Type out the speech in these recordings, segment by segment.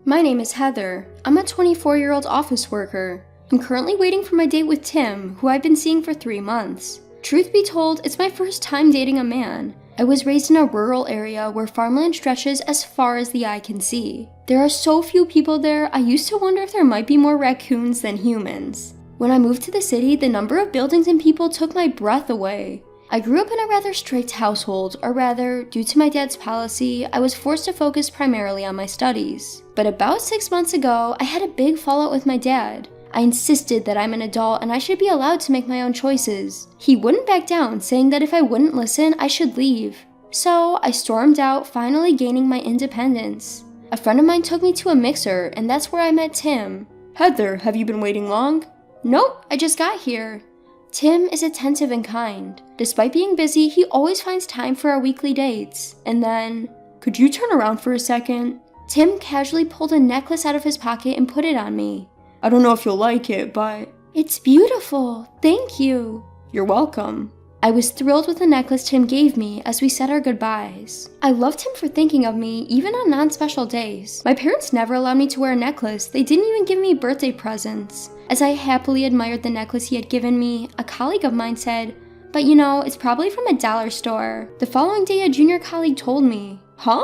My name is Heather. I'm a 24-year-old office worker. I'm currently waiting for my date with Tim, who I've been seeing for 3 months. Truth be told, it's my first time dating a man. I was raised in a rural area where farmland stretches as far as the eye can see. There are so few people there, I used to wonder if there might be more raccoons than humans. When I moved to the city, the number of buildings and people took my breath away. I grew up in a rather strict household, or rather, due to my dad's policy, I was forced to focus primarily on my studies. But about 6 months ago, I had a big fallout with my dad. I insisted that I'm an adult and I should be allowed to make my own choices. He wouldn't back down, saying that if I wouldn't listen, I should leave. So I stormed out, finally gaining my independence. A friend of mine took me to a mixer, and that's where I met Tim. Heather, have you been waiting long? Nope, I just got here. Tim is attentive and kind. Despite being busy, he always finds time for our weekly dates. And then, could you turn around for a second? Tim casually pulled a necklace out of his pocket and put it on me. I don't know if you'll like it, but... It's beautiful. Thank you. You're welcome. I was thrilled with the necklace Tim gave me as we said our goodbyes. I loved him for thinking of me, even on non-special days. My parents never allowed me to wear a necklace. They didn't even give me birthday presents. As I happily admired the necklace he had given me, a colleague of mine said, "But you know, it's probably from a dollar store." The following day, a junior colleague told me. Huh?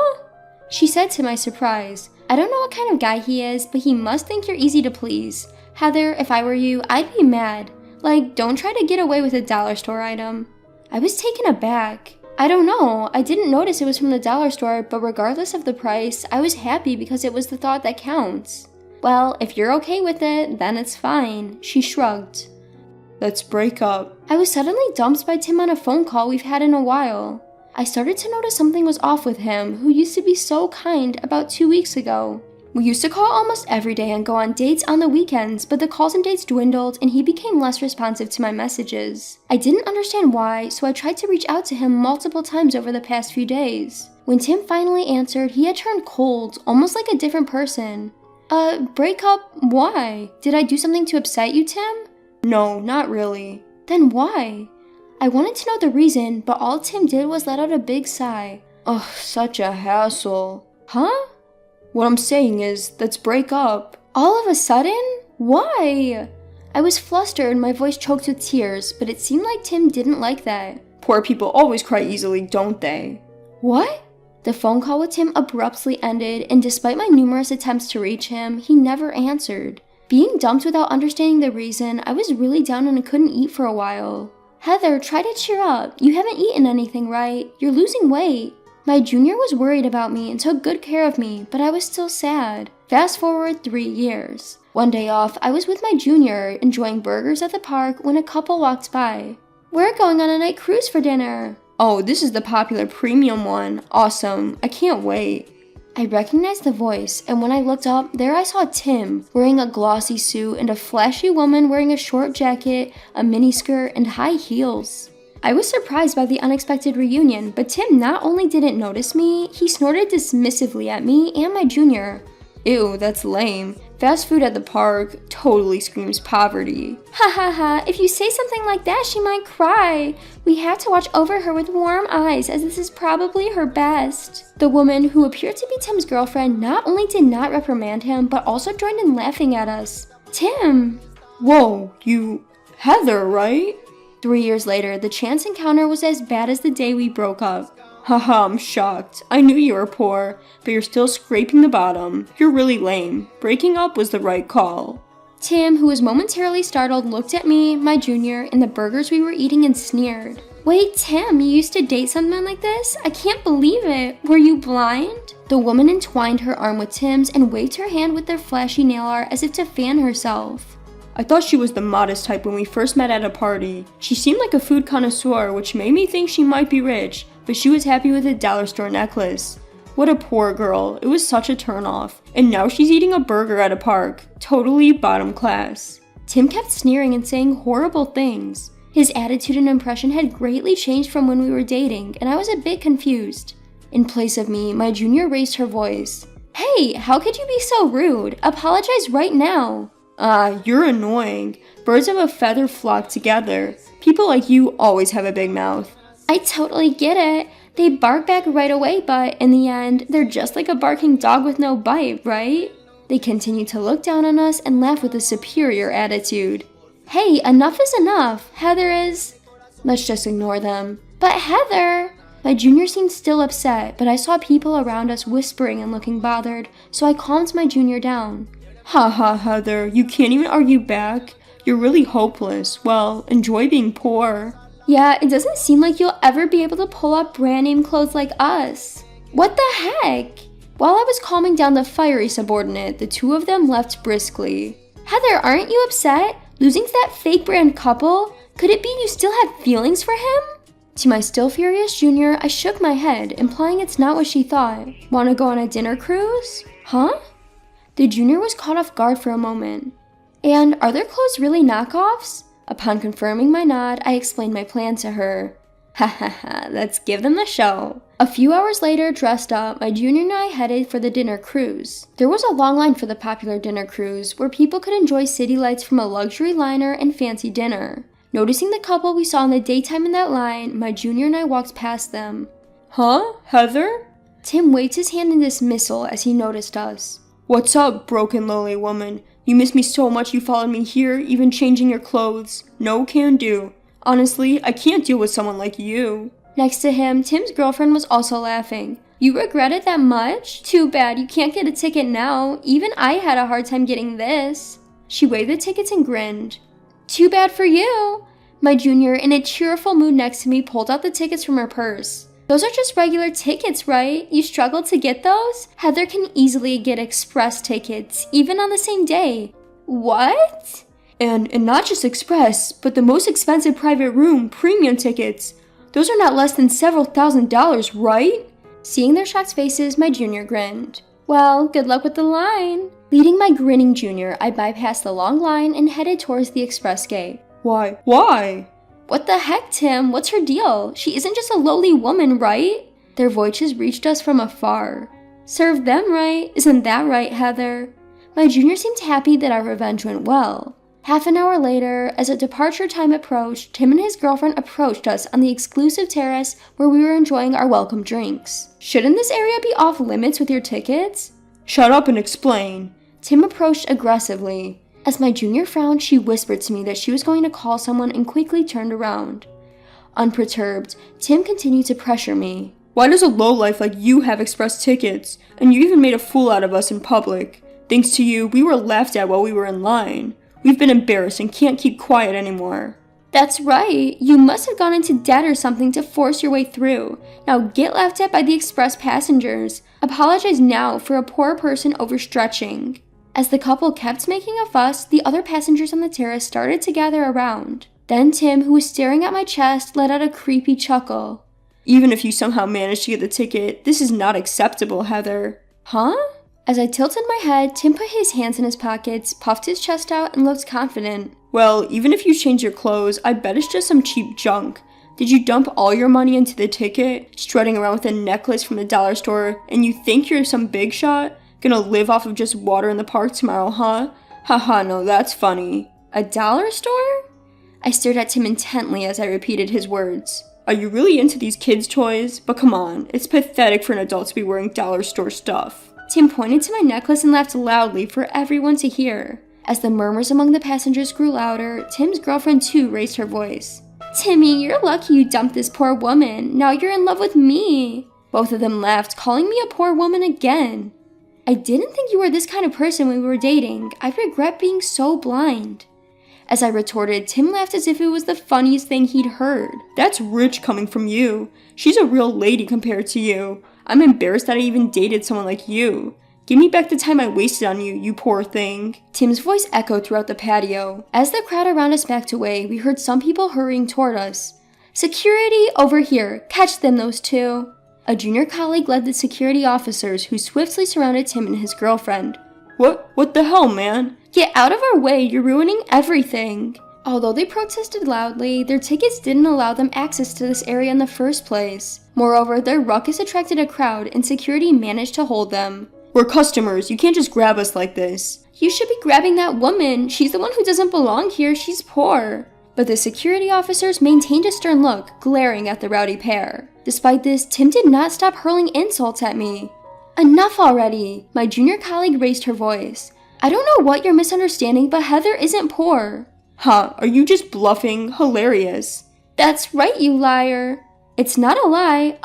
She said to my surprise, "I don't know what kind of guy he is, but he must think you're easy to please. Heather, if I were you, I'd be mad. Like, don't try to get away with a dollar store item." I was taken aback. I don't know, I didn't notice it was from the dollar store, but regardless of the price, I was happy because it was the thought that counts. "Well, if you're okay with it, then it's fine," she shrugged. Let's break up. I was suddenly dumped by Tim on a phone call we've had in a while. I started to notice something was off with him, who used to be so kind about 2 weeks ago. We used to call almost every day and go on dates on the weekends, but the calls and dates dwindled and he became less responsive to my messages. I didn't understand why, so I tried to reach out to him multiple times over the past few days. When Tim finally answered, he had turned cold, almost like a different person. Break up? Why? Did I do something to upset you, Tim? No, not really. Then why? I wanted to know the reason, but all Tim did was let out a big sigh. Ugh, such a hassle. Huh? What I'm saying is, let's break up. All of a sudden? Why? I was flustered, my voice choked with tears, but it seemed like Tim didn't like that. Poor people always cry easily, don't they? What? The phone call with Tim abruptly ended, and despite my numerous attempts to reach him, he never answered. Being dumped without understanding the reason, I was really down and I couldn't eat for a while. "Heather, try to cheer up. You haven't eaten anything, right? You're losing weight." My junior was worried about me and took good care of me, but I was still sad. Fast forward 3 years. One day off, I was with my junior, enjoying burgers at the park when a couple walked by. "We're going on a night cruise for dinner." Oh, this is the popular premium one. Awesome. I can't wait. I recognized the voice, and when I looked up, there I saw Tim, wearing a glossy suit and a flashy woman wearing a short jacket, a miniskirt, and high heels. I was surprised by the unexpected reunion, but Tim not only didn't notice me, he snorted dismissively at me and my junior. Ew, that's lame. Fast food at the park totally screams poverty. "Ha ha ha, if you say something like that, she might cry. We have to watch over her with warm eyes, as this is probably her best." The woman, who appeared to be Tim's girlfriend, not only did not reprimand him, but also joined in laughing at us. "Tim!" Whoa, you... Heather, right? 3 years later, the chance encounter was as bad as the day we broke up. Haha, I'm shocked. I knew you were poor, but you're still scraping the bottom. You're really lame. Breaking up was the right call. Tim, who was momentarily startled, looked at me, my junior, and the burgers we were eating and sneered. "Wait, Tim, you used to date someone like this? I can't believe it. Were you blind?" The woman entwined her arm with Tim's and waved her hand with their flashy nail art as if to fan herself. I thought she was the modest type when we first met at a party. She seemed like a food connoisseur, which made me think she might be rich, but she was happy with a dollar store necklace. What a poor girl. It was such a turnoff. And now she's eating a burger at a park. Totally bottom class. Tim kept sneering and saying horrible things. His attitude and impression had greatly changed from when we were dating, and I was a bit confused. In place of me, my junior raised her voice. "Hey, how could you be so rude? Apologize right now." You're annoying. Birds of a feather flock together. People like you always have a big mouth. I totally get it. They bark back right away, but in the end, they're just like a barking dog with no bite, right? They continued to look down on us and laugh with a superior attitude. Hey, enough is enough. Heather is... Let's just ignore them. But Heather... My junior seemed still upset, but I saw people around us whispering and looking bothered, so I calmed my junior down. Haha, Heather, you can't even argue back. You're really hopeless. Well, enjoy being poor. Yeah, it doesn't seem like you'll ever be able to pull off brand name clothes like us. What the heck? While I was calming down the fiery subordinate, the two of them left briskly. Heather, aren't you upset? Losing to that fake brand couple? Could it be you still had feelings for him? To my still furious junior, I shook my head, implying it's not what she thought. Wanna go on a dinner cruise? Huh? The junior was caught off guard for a moment. And are their clothes really knockoffs? Upon confirming my nod, I explained my plan to her. Ha ha ha, let's give them the show. A few hours later, dressed up, my junior and I headed for the dinner cruise. There was a long line for the popular dinner cruise, where people could enjoy city lights from a luxury liner and fancy dinner. Noticing the couple we saw in the daytime in that line, my junior and I walked past them. Huh? Heather? Tim waved his hand in dismissal as he noticed us. What's up, broken lowly woman? You miss me so much you followed me here, even changing your clothes. No can do. Honestly, I can't deal with someone like you. Next to him, Tim's girlfriend was also laughing. You regret it that much? Too bad you can't get a ticket now. Even I had a hard time getting this. She waved the tickets and grinned. Too bad for you. My junior, in a cheerful mood next to me, pulled out the tickets from her purse. Those are just regular tickets, right? You struggled to get those? Heather can easily get express tickets, even on the same day. What? And not just express, but the most expensive private room, premium tickets. Those are not less than several $1,000s, right? Seeing their shocked faces, my junior grinned. Well, good luck with the line. Leading my grinning junior, I bypassed the long line and headed towards the express gate. Why? Why? What the heck, Tim? What's her deal? She isn't just a lowly woman, right? Their voices reached us from afar. Serve them right. Isn't that right, Heather? My junior seemed happy that our revenge went well. Half an hour later, as a departure time approached, Tim and his girlfriend approached us on the exclusive terrace where we were enjoying our welcome drinks. Shouldn't this area be off limits with your tickets? Shut up and explain. Tim approached aggressively. As my junior frowned, she whispered to me that she was going to call someone and quickly turned around. Unperturbed, Tim continued to pressure me. Why does a lowlife like you have express tickets? And you even made a fool out of us in public. Thanks to you, we were laughed at while we were in line. We've been embarrassed and can't keep quiet anymore. That's right. You must have gone into debt or something to force your way through. Now get laughed at by the express passengers. Apologize now for a poor person overstretching. As the couple kept making a fuss, the other passengers on the terrace started to gather around. Then Tim, who was staring at my chest, let out a creepy chuckle. Even if you somehow managed to get the ticket, this is not acceptable, Heather. Huh? As I tilted my head, Tim put his hands in his pockets, puffed his chest out, and looked confident. Well, even if you change your clothes, I bet it's just some cheap junk. Did you dump all your money into the ticket, strutting around with a necklace from the dollar store, and you think you're some big shot? Gonna live off of just water in the park tomorrow, huh? Haha, no, that's funny. A dollar store? I stared at Tim intently as I repeated his words. Are you really into these kids' toys? But come on, it's pathetic for an adult to be wearing dollar store stuff. Tim pointed to my necklace and laughed loudly for everyone to hear. As the murmurs among the passengers grew louder, Tim's girlfriend too raised her voice. Timmy, you're lucky you dumped this poor woman. Now you're in love with me. Both of them laughed, calling me a poor woman again. I didn't think you were this kind of person when we were dating. I regret being so blind. As I retorted, Tim laughed as if it was the funniest thing he'd heard. That's rich coming from you. She's a real lady compared to you. I'm embarrassed that I even dated someone like you. Give me back the time I wasted on you, you poor thing. Tim's voice echoed throughout the patio. As the crowd around us backed away, we heard some people hurrying toward us. Security, over here. Catch them, those two. A junior colleague led the security officers who swiftly surrounded Tim and his girlfriend. What the hell, man? Get out of our way, you're ruining everything. Although they protested loudly, their tickets didn't allow them access to this area in the first place. Moreover, their ruckus attracted a crowd and security managed to hold them. We're customers, you can't just grab us like this. You should be grabbing that woman. She's the one who doesn't belong here, she's poor. But the security officers maintained a stern look, glaring at the rowdy pair. Despite this, Tim did not stop hurling insults at me. Enough already! My junior colleague raised her voice. I don't know what you're misunderstanding, but Heather isn't poor. Huh, are you just bluffing? Hilarious. That's right, you liar. It's not a lie.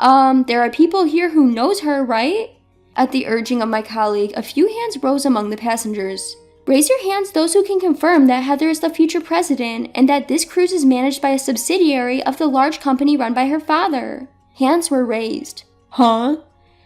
There are people here who knows her, right? At the urging of my colleague, a few hands rose among the passengers. Raise your hands those who can confirm that Heather is the future president and that this cruise is managed by a subsidiary of the large company run by her father. Hands were raised. Huh?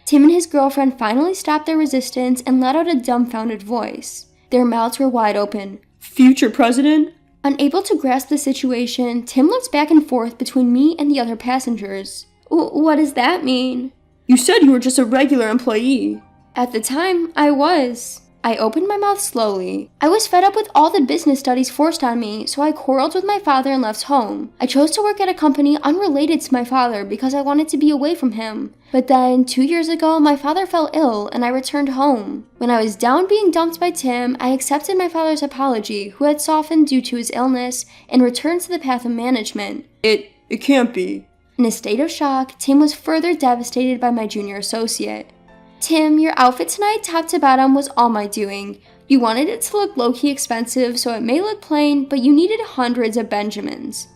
Tim and his girlfriend finally stopped their resistance and let out a dumbfounded voice. Their mouths were wide open. Future president? Unable to grasp the situation, Tim looked back and forth between me and the other passengers. What does that mean? You said you were just a regular employee. At the time, I was. I opened my mouth slowly. I was fed up with all the business studies forced on me, so I quarreled with my father and left home. I chose to work at a company unrelated to my father because I wanted to be away from him. But then, 2 years ago, my father fell ill and I returned home. When I was down being dumped by Tim, I accepted my father's apology, who had softened due to his illness, and returned to the path of management. It can't be. In a state of shock, Tim was further devastated by my junior associate. Tim, your outfit tonight, top to bottom, was all my doing. You wanted it to look low-key expensive, so it may look plain, but you needed hundreds of Benjamins.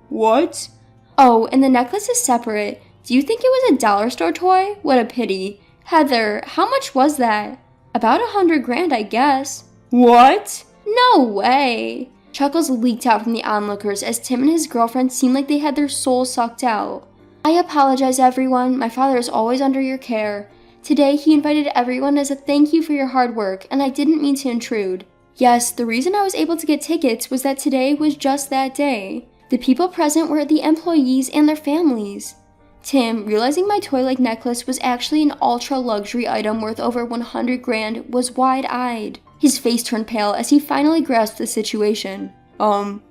What? Oh, and the necklace is separate. Do you think it was a dollar store toy? What a pity. Heather, how much was that? About $100,000, I guess. What? No way. Chuckles leaked out from the onlookers as Tim and his girlfriend seemed like they had their souls sucked out. I apologize, everyone. My father is always under your care. Today, he invited everyone as a thank you for your hard work, and I didn't mean to intrude. Yes, the reason I was able to get tickets was that today was just that day. The people present were the employees and their families. Tim, realizing my toy-like necklace was actually an ultra-luxury item worth over $100,000, was wide-eyed. His face turned pale as he finally grasped the situation.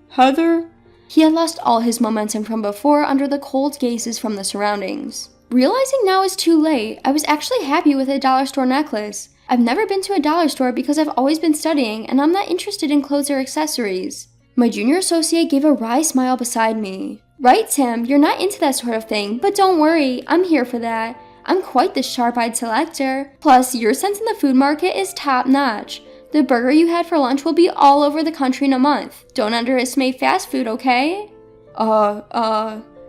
Heather? He had lost all his momentum from before under the cold gazes from the surroundings. Realizing now is too late, I was actually happy with a dollar store necklace. I've never been to a dollar store because I've always been studying and I'm not interested in clothes or accessories. My junior associate gave a wry smile beside me. Right, Tim, you're not into that sort of thing, but don't worry, I'm here for that. I'm quite the sharp-eyed selector. Plus, your sense in the food market is top-notch. The burger you had for lunch will be all over the country in a month. Don't underestimate fast food, okay?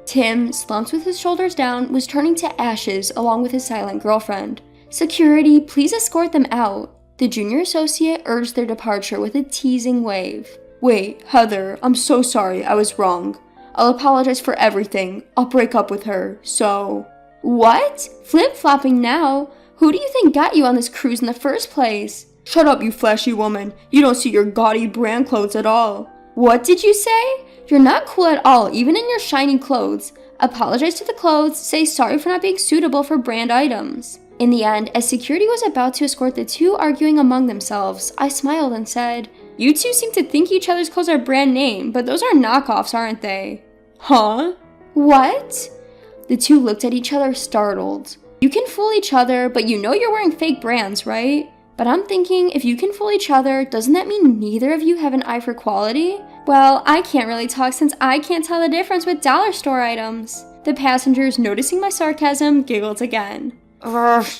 Tim, slumped with his shoulders down, was turning to ashes along with his silent girlfriend. Security, please escort them out. The junior associate urged their departure with a teasing wave. Wait, Heather, I'm so sorry, I was wrong. I'll apologize for everything. I'll break up with her, so... What? Flip-flopping now? Who do you think got you on this cruise in the first place? Shut up, you flashy woman. You don't see your gaudy brand clothes at all. What did you say? You're not cool at all, even in your shiny clothes. Apologize to the clothes, say sorry for not being suitable for brand items. In the end, as security was about to escort the two arguing among themselves, I smiled and said, You two seem to think each other's clothes are brand name, but those are knockoffs, aren't they? Huh? What? The two looked at each other startled. You can fool each other, but you know you're wearing fake brands, right? But I'm thinking, if you can fool each other, doesn't that mean neither of you have an eye for quality? Well, I can't really talk since I can't tell the difference with dollar store items. The passengers, noticing my sarcasm, giggled again.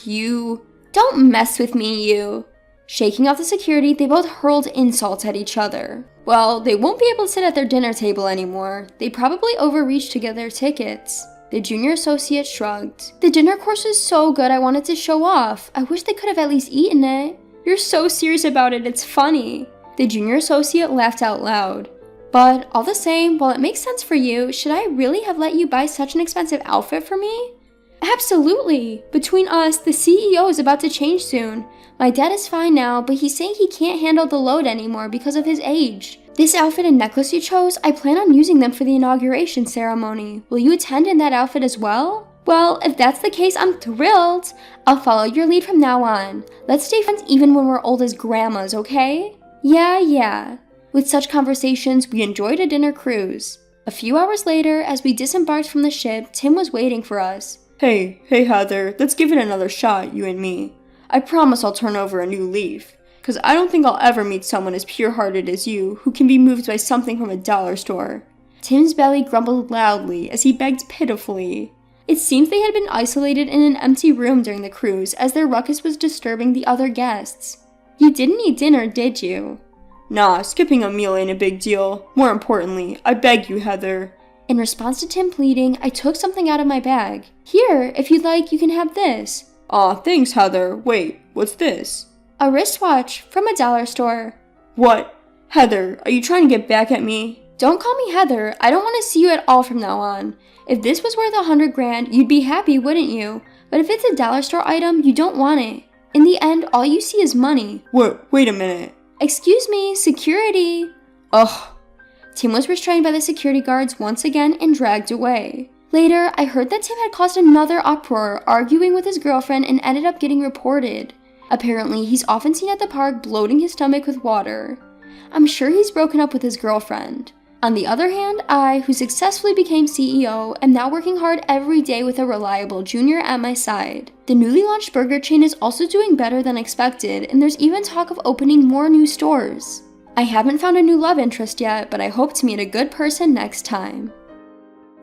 You. Don't mess with me, you. Shaking off the security, they both hurled insults at each other. Well, they won't be able to sit at their dinner table anymore. They probably overreached to get their tickets. The junior associate shrugged. The dinner course was so good I wanted to show off. I wish they could have at least eaten it. You're so serious about it, it's funny. The junior associate laughed out loud. But all the same, while it makes sense for you, should I really have let you buy such an expensive outfit for me? Absolutely. Between us, the CEO is about to change soon. My dad is fine now, but he's saying he can't handle the load anymore because of his age. This outfit and necklace you chose, I plan on using them for the inauguration ceremony. Will you attend in that outfit as well? Well, if that's the case, I'm thrilled. I'll follow your lead from now on. Let's stay friends even when we're old as grandmas, okay? Yeah. With such conversations, we enjoyed a dinner cruise. A few hours later, as we disembarked from the ship, Tim was waiting for us. Hey Heather, let's give it another shot, you and me. I promise I'll turn over a new leaf. 'Cause I don't think I'll ever meet someone as pure-hearted as you, who can be moved by something from a dollar store. Tim's belly grumbled loudly as he begged pitifully. It seems they had been isolated in an empty room during the cruise as their ruckus was disturbing the other guests. You didn't eat dinner, did you? Nah, skipping a meal ain't a big deal. More importantly, I beg you, Heather. In response to Tim pleading, I took something out of my bag. Here, if you'd like, you can have this. Aw, thanks, Heather. Wait, what's this? A wristwatch from a dollar store. What? Heather, are you trying to get back at me? Don't call me Heather. I don't want to see you at all from now on. If this was worth $100 grand, you'd be happy, wouldn't you? But if it's a dollar store item, you don't want it. In the end, all you see is money. Wait a minute. Excuse me, security. Ugh. Tim was restrained by the security guards once again and dragged away. Later, I heard that Tim had caused another uproar, arguing with his girlfriend, and ended up getting reported. Apparently, he's often seen at the park bloating his stomach with water. I'm sure he's broken up with his girlfriend. On the other hand, I, who successfully became CEO, am now working hard every day with a reliable junior at my side. The newly launched burger chain is also doing better than expected, and there's even talk of opening more new stores. I haven't found a new love interest yet, but I hope to meet a good person next time.